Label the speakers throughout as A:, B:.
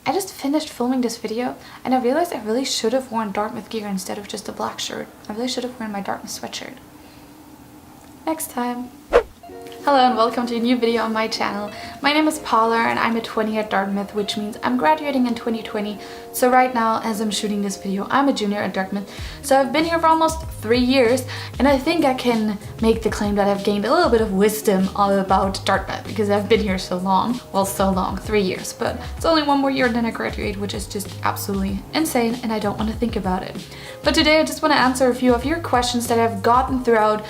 A: I just finished filming this video and I realized I really should have worn Dartmouth gear instead of just a black shirt. I really should have worn my Dartmouth sweatshirt. Next time. Hello and welcome to a new video on my channel. My name is Paula and I'm a 20 at Dartmouth, which means I'm graduating in 2020. So right now, as I'm shooting this video, I'm a junior at Dartmouth. So I've been here for almost 3 years and I think I can make the claim that I've gained a little bit of wisdom all about Dartmouth because I've been here so long. Well, so long, 3 years, but it's only 1 more year and then I graduate, which is just absolutely insane and I don't want to think about it. But today I just want to answer a few of your questions that I've gotten throughout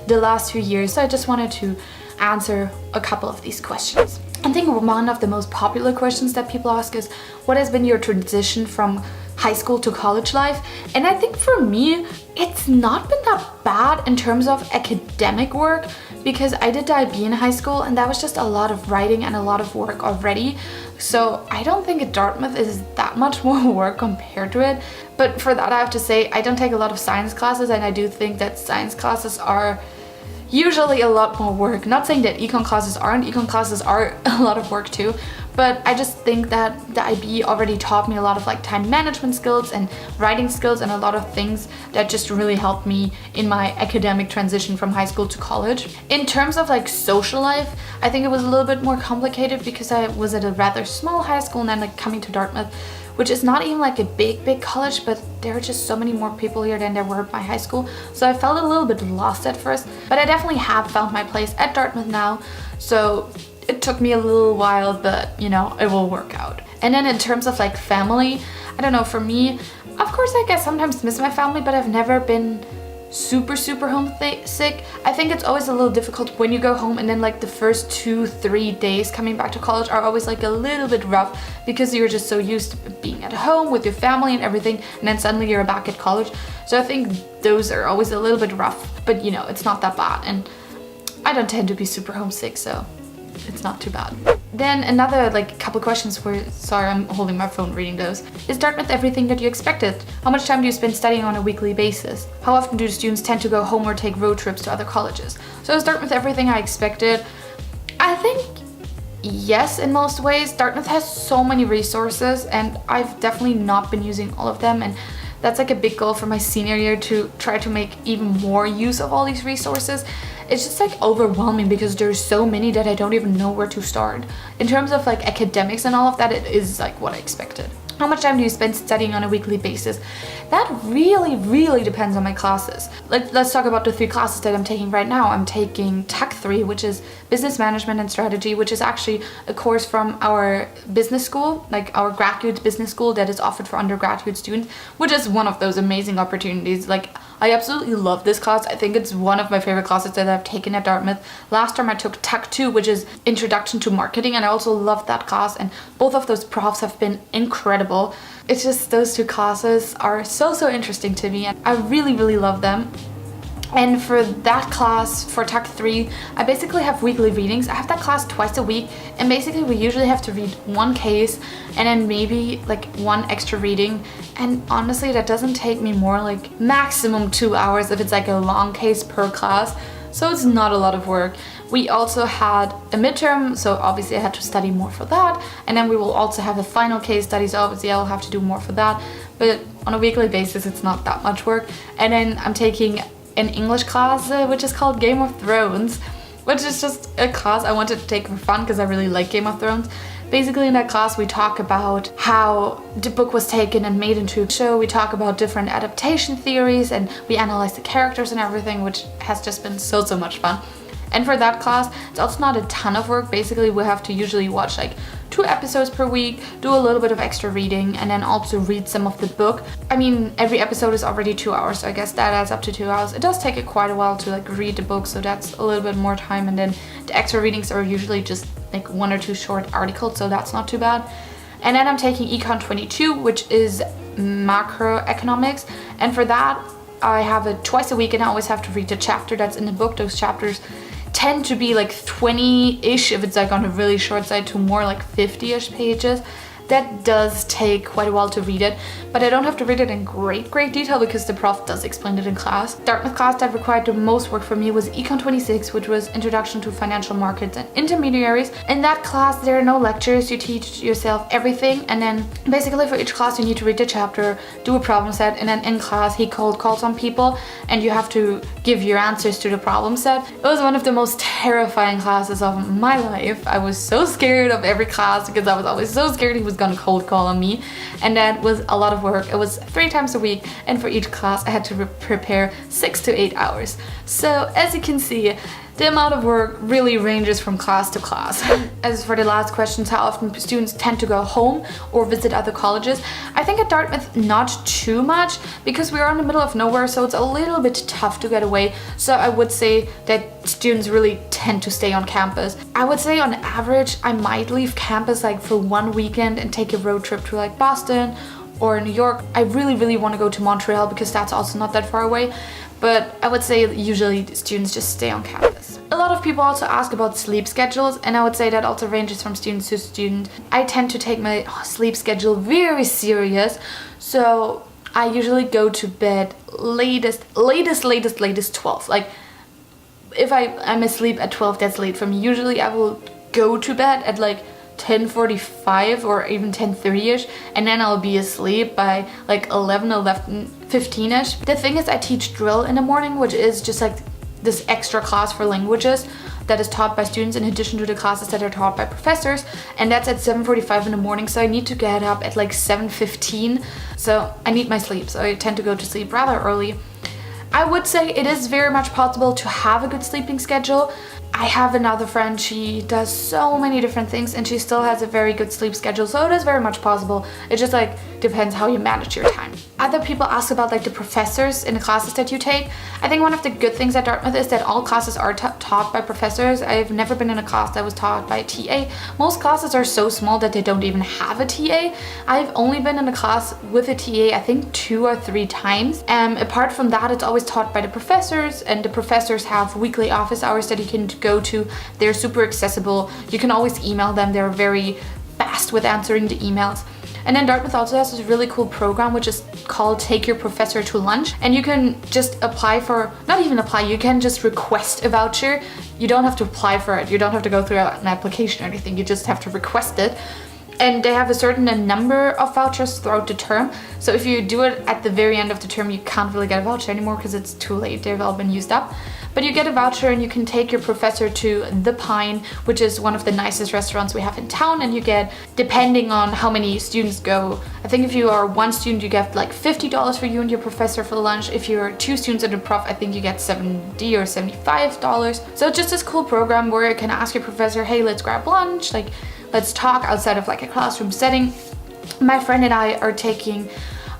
A: the last few years. So I just wanted to answer a couple of these questions. I think one of the most popular questions that people ask is, what has been your transition from high school to college life? And I think for me, it's not been that bad in terms of academic work because I did IB in high school and that was just a lot of writing and a lot of work already. So I don't think at Dartmouth is that much more work compared to it. But for that I have to say, I don't take a lot of science classes and I do think that science classes are usually a lot more work. Not saying that econ classes aren't, econ classes are a lot of work too, but I just think that the IB already taught me a lot of like time management skills and writing skills and a lot of things that just really helped me in my academic transition from high school to college. In terms of like social life, I think it was a little bit more complicated because I was at a rather small high school and then like coming to Dartmouth, which is not even like a big college, but there are just so many more people here than there were at my high school. So I felt a little bit lost at first, but I definitely have found my place at Dartmouth now. So it took me a little while, but you know, it will work out. And then in terms of like family, I don't know, for me, of course I guess sometimes miss my family, but I've never been super homesick. I think it's always a little difficult when you go home and then like the first 2-3 days coming back to college are always like a little bit rough because you're just so used to being at home with your family and everything, and then suddenly you're back at college. So I think those are always a little bit rough, but you know, it's not that bad and I don't tend to be super homesick, so it's not too bad. Then another like couple questions were, sorry I'm holding my phone reading those. Is Dartmouth everything that you expected? How much time do you spend studying on a weekly basis? How often do students tend to go home or take road trips to other colleges? So is Dartmouth everything I expected? I think yes, in most ways. Dartmouth has so many resources and I've definitely not been using all of them, and that's like a big goal for my senior year, to try to make even more use of all these resources. It's just like overwhelming because there's so many that I don't even know where to start. In terms of like academics and all of that, it is like what I expected. How much time do you spend studying on a weekly basis? That really depends on my classes. Let's talk about the 3 classes that I'm taking right now. I'm taking Tech 3, which is Business Management and Strategy, which is actually a course from our business school, like our graduate business school that is offered for undergraduate students, which is one of those amazing opportunities. Like, I absolutely love this class. I think it's one of my favorite classes that I've taken at Dartmouth. Last term I took Tech 2, which is Introduction to Marketing, and I also loved that class, and both of those profs have been incredible. It's just those 2 classes are so interesting to me and I really love them. And for that class, for Tech 3, I basically have weekly readings. I have that class twice a week and basically we usually have to read 1 case and then maybe like 1 extra reading. And honestly, that doesn't take me more, like maximum 2 hours if it's like a long case per class. So it's not a lot of work. We also had a midterm, so obviously I had to study more for that. And then we will also have a final case study, so obviously I'll have to do more for that. But on a weekly basis, it's not that much work. And then I'm taking an English class, which is called Game of Thrones, which is just a class I wanted to take for fun because I really like Game of Thrones. Basically in that class we talk about how the book was taken and made into a show. We talk about different adaptation theories and we analyze the characters and everything, which has just been so much fun. And for that class, it's also not a ton of work. Basically, we have to usually watch like 2 episodes per week, do a little bit of extra reading, and then also read some of the book. I mean, every episode is already 2 hours, so I guess that adds up to 2 hours. It does take it quite a while to like read the book, so that's a little bit more time. And then the extra readings are usually just like 1 or 2 short articles, so that's not too bad. And then I'm taking Econ 22, which is macroeconomics. And for that, I have it twice a week and I always have to read the chapter that's in the book. Those chapters tend to be like 20-ish if it's like on a really short side to more like 50-ish pages. That does take quite a while to read it, but I don't have to read it in great detail because the prof does explain it in class. Dartmouth class that required the most work for me was Econ 26, which was Introduction to Financial Markets and Intermediaries. In that class, there are no lectures. You teach yourself everything, and then basically for each class you need to read the chapter, do a problem set, and then in class he calls on people and you have to give your answers to the problem set. It was one of the most terrifying classes of my life. I was so scared of every class because I was always so scared he was gonna cold call on me, and that was a lot of work. It was 3 times a week, and for each class I had to prepare 6 to 8 hours. So as you can see, the amount of work really ranges from class to class. As for the last questions, how often students tend to go home or visit other colleges, I think at Dartmouth not too much because we are in the middle of nowhere, so it's a little bit tough to get away. So I would say that students really tend to stay on campus. I would say on average I might leave campus like for 1 weekend and take a road trip to like Boston or New York. I really want to go to Montreal because that's also not that far away. But I would say usually students just stay on campus. A lot of people also ask about sleep schedules, and I would say that also ranges from student to student. I tend to take my sleep schedule very serious, so I usually go to bed latest 12. Like if I'm asleep at 12, that's late for me. Usually I will go to bed at like 10:45 or even 10:30ish, and then I'll be asleep by like 11:15ish. The thing is, I teach drill in the morning, which is just like this extra class for languages that is taught by students in addition to the classes that are taught by professors, and that's at 7:45 in the morning, so I need to get up at like 7:15, so I need my sleep, so I tend to go to sleep rather early. I would say it is very much possible to have a good sleeping schedule. I have another friend, she does so many different things and she still has a very good sleep schedule, so it is very much possible. It just like depends how you manage your time. Other people ask about like the professors in the classes that you take. I think one of the good things at Dartmouth is that all classes are taught by professors. I've never been in a class that was taught by a TA. Most classes are so small that they don't even have a TA. I've only been in a class with a TA I think 2 or 3 times. Apart from that, it's always taught by the professors, and the professors have weekly office hours that you can go to. They're super accessible. You can always email them. They're very fast with answering the emails. And then Dartmouth also has this really cool program which is called Take Your Professor to Lunch, and you can just apply for, not even apply, you can just request a voucher. You don't have to apply for it. You don't have to go through an application or anything. You just have to request it. And they have a certain number of vouchers throughout the term. So if you do it at the very end of the term, you can't really get a voucher anymore because it's too late. They've all been used up. But you get a voucher and you can take your professor to The Pine, which is one of the nicest restaurants we have in town, and you get, depending on how many students go, I think if you are 1 student you get like $50 for you and your professor for lunch. If you're 2 students and a prof, I think you get $70 or $75. So it's just this cool program where you can ask your professor, hey, let's grab lunch, like let's talk outside of like a classroom setting. My friend and I are taking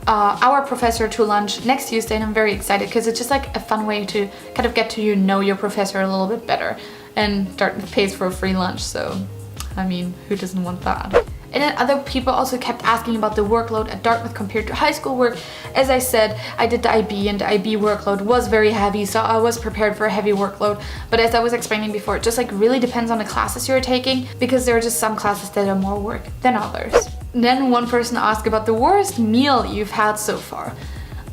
A: our professor to lunch next Tuesday, and I'm very excited because it's just like a fun way to kind of get to know your professor a little bit better. And Dartmouth pays for a free lunch, so I mean, who doesn't want that? And then other people also kept asking about the workload at Dartmouth compared to high school work. As I said, I did the IB, and the IB workload was very heavy, so I was prepared for a heavy workload. But as I was explaining before, it just like really depends on the classes you're taking, because there are just some classes that are more work than others. Then one person asked about the worst meal you've had so far.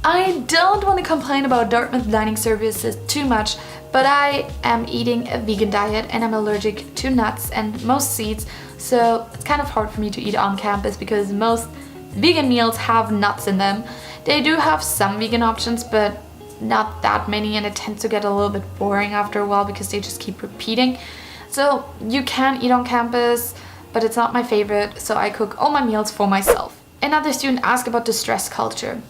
A: I don't want to complain about Dartmouth dining services too much, but I am eating a vegan diet and I'm allergic to nuts and most seeds, so it's kind of hard for me to eat on campus because most vegan meals have nuts in them. They do have some vegan options, but not that many, and it tends to get a little bit boring after a while because they just keep repeating. So you can eat on campus, but it's not my favorite, so I cook all my meals for myself. Another student asked about the stress culture.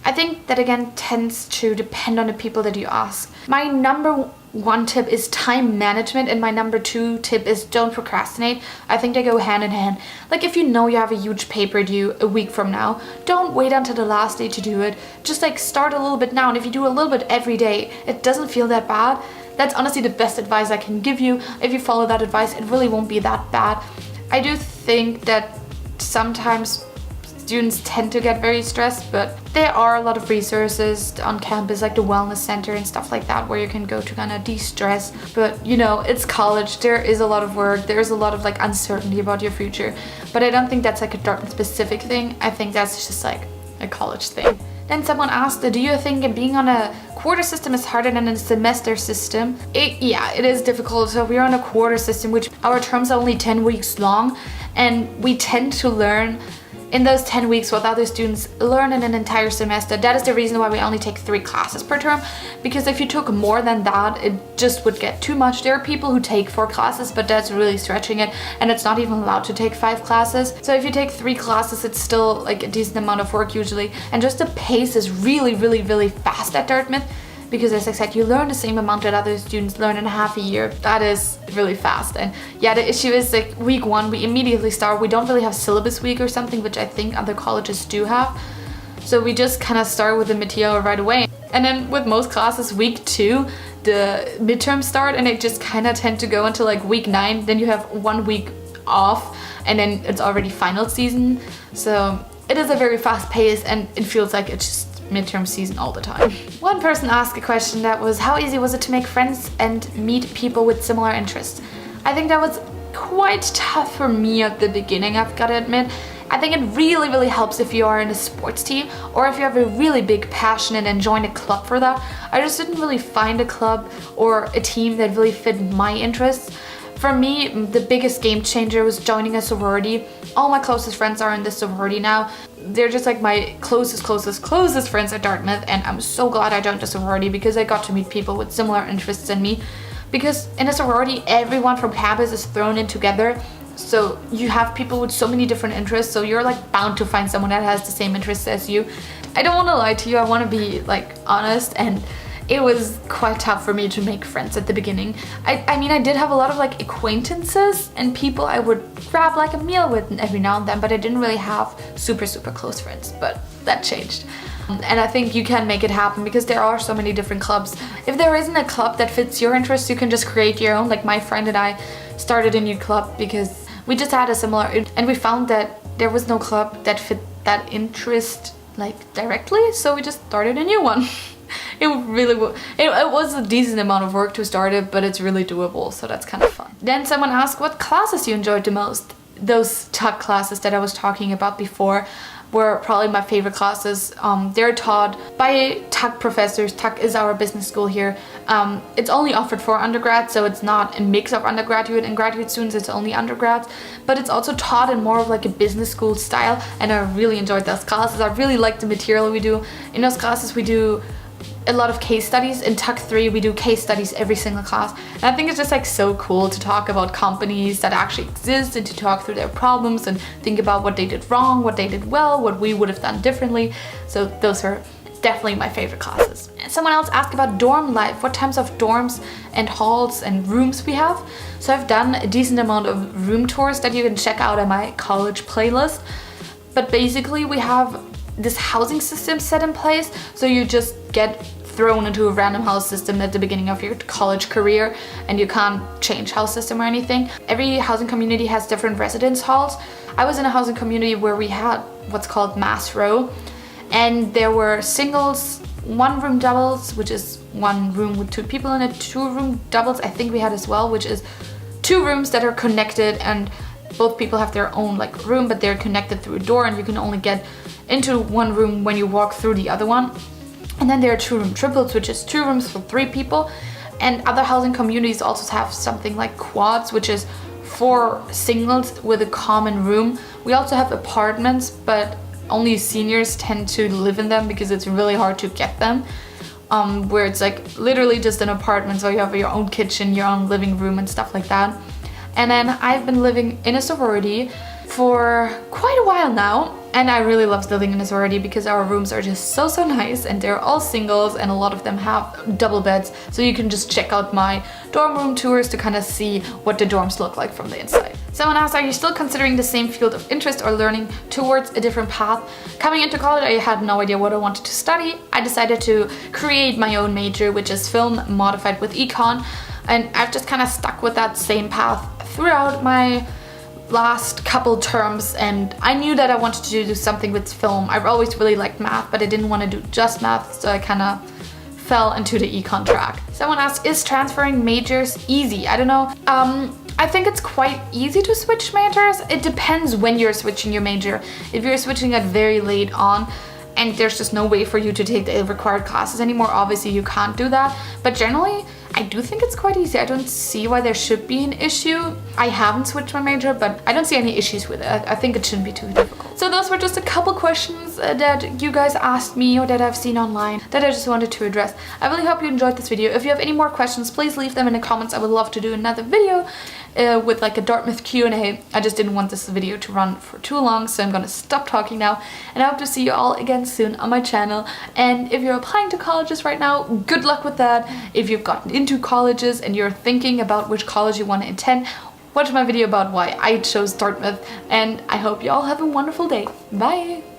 A: I think that again tends to depend on the people that you ask. My number 1 tip is time management, and my number 2 tip is don't procrastinate. I think they go hand in hand. Like if you know you have a huge paper due a week from now, don't wait until the last day to do it. Just like start a little bit now, and if you do a little bit every day, it doesn't feel that bad. That's honestly the best advice I can give you. If you follow that advice, it really won't be that bad. I do think that sometimes students tend to get very stressed, but there are a lot of resources on campus, like the wellness center and stuff like that, where you can go to kind of de-stress. But you know, it's college, there is a lot of work, there's a lot of like uncertainty about your future, but I don't think that's like a Dartmouth specific thing. I think that's just like a college thing. Then someone asked, do you think being on a quarter system is harder than a semester system? Yeah, it is difficult. So we're on a quarter system, which our terms are only 10 weeks long, and we tend to learn in those 10 weeks what other students learn in an entire semester. That is the reason why we only take 3 classes per term, because if you took more than that, it just would get too much. There are people who take 4 classes, but that's really stretching it, and it's not even allowed to take 5 classes. So if you take 3 classes, it's still like a decent amount of work usually, and just the pace is really fast at Dartmouth, because as I said, you learn the same amount that other students learn in half a year. That is really fast. And yeah, the issue is like week 1, we immediately start. We don't really have syllabus week or something, which I think other colleges do have. So we just kind of start with the material right away. And then with most classes, week 2, the midterms start, and it just kind of tend to go until like week 9. Then you have 1 week off, and then it's already final season. So it is a very fast pace, and it feels like it's just midterm season all the time. One person asked a question that was, how easy was it to make friends and meet people with similar interests? I think that was quite tough for me at the beginning, I've got to admit. I think it really helps if you are in a sports team, or if you have a really big passion and join a club for that. I just didn't really find a club or a team that really fit my interests. For me, the biggest game changer was joining a sorority. All my closest friends are in this sorority now. They're just like my closest friends at Dartmouth, and I'm so glad I joined a sorority because I got to meet people with similar interests than me. Because in a sorority, everyone from campus is thrown in together, so you have people with so many different interests, so you're like bound to find someone that has the same interests as you. I don't want to lie to you, I want to be like honest, and it was quite tough for me to make friends at the beginning. I mean, I did have a lot of like acquaintances and people I would grab like a meal with every now and then, but I didn't really have super close friends, but that changed. And I think you can make it happen because there are so many different clubs. If there isn't a club that fits your interests, you can just create your own. Like my friend and I started a new club because we just had a similar, and we found that there was no club that fit that interest like directly, so we just started a new one. It was a decent amount of work to start it, but it's really doable, so that's kind of fun. Then someone asked what classes you enjoyed the most. Those TUC classes that I was talking about before were probably my favorite classes. They're taught by TUC professors. TUC is our business school here. It's only offered for undergrad, so it's not a mix of undergraduate and graduate students, it's only undergrads, but it's also taught in more of like a business school style, and I really enjoyed those classes. I really like the material we do. In those classes we do a lot of case studies. In TUC 3 we do case studies every single class, and I think it's just like so cool to talk about companies that actually exist and to talk through their problems and think about what they did wrong, what they did well, what we would have done differently. So those are definitely my favorite classes. Someone else asked about dorm life, what types of dorms and halls and rooms we have. So I've done a decent amount of room tours that you can check out on my college playlist, but basically we have this housing system set in place, so you just get thrown into a random house system at the beginning of your college career, and you can't change house system or anything. Every housing community has different residence halls. I was in a housing community where we had what's called mass row, and there were singles, 1-room doubles, which is 1 room with 2 people in it, 2-room doubles I think we had as well, which is 2 rooms that are connected, and both people have their own like room, but they're connected through a door, and you can only get into 1 room when you walk through the other one. And then there are 2-room triples, which is 2 rooms for 3 people. And other housing communities also have something like quads, which is 4 singles with a common room. We also have apartments, but only seniors tend to live in them because it's really hard to get them. Where it's like literally just an apartment, so you have your own kitchen, your own living room and stuff like that. And then I've been living in a sorority for quite a while now, and I really love living in a sorority because our rooms are just so nice, and they're all singles, and a lot of them have double beds, so you can just check out my dorm room tours to kind of see what the dorms look like from the inside. Someone asked, are you still considering the same field of interest or learning towards a different path? Coming into college, I had no idea what I wanted to study. I decided to create my own major, which is film modified with econ, and I've just kind of stuck with that same path throughout my last couple terms, and I knew that I wanted to do something with film. I've always really liked math, but I didn't want to do just math, so I kind of fell into the econ track. Someone asked, is transferring majors easy? I don't know. I think it's quite easy to switch majors. It depends when you're switching your major. If you're switching it very late on and there's just no way for you to take the required classes anymore, obviously you can't do that. But generally, I do think it's quite easy. I don't see why there should be an issue. I haven't switched my major, but I don't see any issues with it. I think it shouldn't be too difficult. So those were just a couple questions that you guys asked me or that I've seen online that I just wanted to address. I really hope you enjoyed this video. If you have any more questions, please leave them in the comments. I would love to do another video with like a Dartmouth Q&A. I just didn't want this video to run for too long, so I'm gonna stop talking now. And I hope to see you all again soon on my channel. And if you're applying to colleges right now, good luck with that. If you've gotten into colleges and you're thinking about which college you want to attend, watch my video about why I chose Dartmouth. And I hope you all have a wonderful day. Bye!